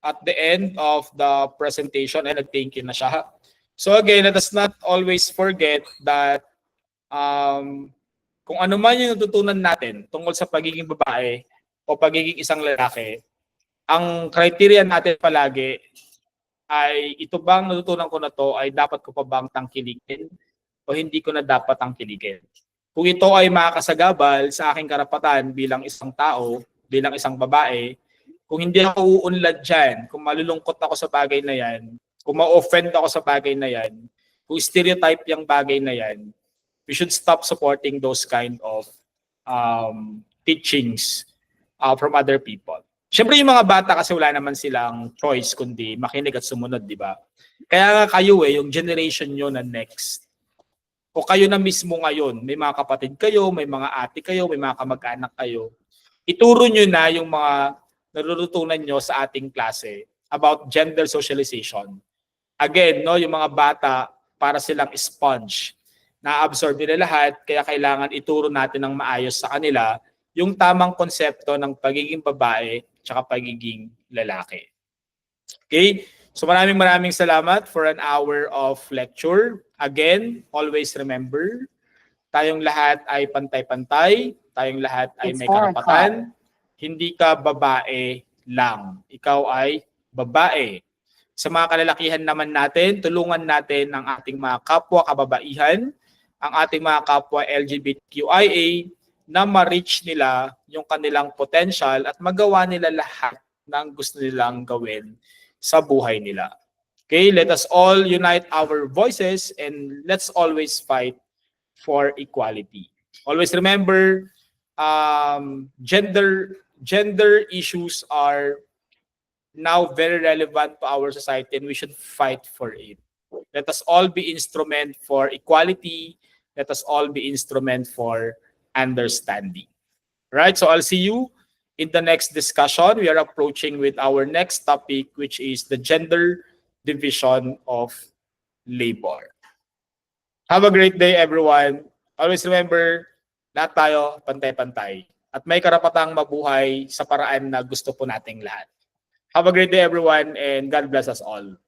at the end of the presentation and thank you na siya. So again, let us not always forget that kung ano man yung natutunan natin tungkol sa pagiging babae o pagiging isang lalaki, ang criteria natin palagi ay ito bang natutunan ko na to ay dapat ko pa bang tangkilikin o hindi ko na dapat tangkilikin. Kung ito ay makakasagabal sa aking karapatan bilang isang tao, bilang isang babae, kung hindi ako uunlad dyan, kung malulungkot ako sa bagay na yan, kung ma-offend ako sa bagay na yan, kung stereotype yung bagay na yan, we should stop supporting those kind of teachings from other people. Siyempre yung mga bata kasi wala naman silang choice kundi makinig at sumunod, di ba? Kaya nga kayo yung generation nyo na next. O kayo na mismo ngayon, may mga kapatid kayo, may mga ate kayo, may mga kamag-anak kayo. Ituro nyo na yung mga narurutunan nyo sa ating klase about gender socialization. Again, yung mga bata, para silang sponge. Na-absorb nila lahat, kaya kailangan ituro natin ng maayos sa kanila yung tamang konsepto ng pagiging babae tsaka pagiging lalaki. Okay? So maraming salamat for an hour of lecture. Again, always remember, tayong lahat ay pantay-pantay, tayong lahat ay may karapatan. Hindi ka babae lang. Ikaw ay babae. Sa mga kalalakihan naman natin, tulungan natin ang ating mga kapwa kababaihan, ang ating mga kapwa LGBTQIA na ma-reach nila yung kanilang potential at magawa nila lahat ng gusto nilang gawin sa buhay nila. Okay, let us all unite our voices and let's always fight for equality. Always remember, gender issues are now very relevant to our society, and we should fight for it. Let us all be instrument for equality. Let us all be instrument for understanding. Right? So I'll see you in the next discussion. We are approaching with our next topic, which is the gender division of labor. Have a great day, everyone. Always remember, lahat tayo pantay-pantay. At may karapatang mabuhay sa paraan na gusto po nating lahat. Have a great day, everyone, and God bless us all.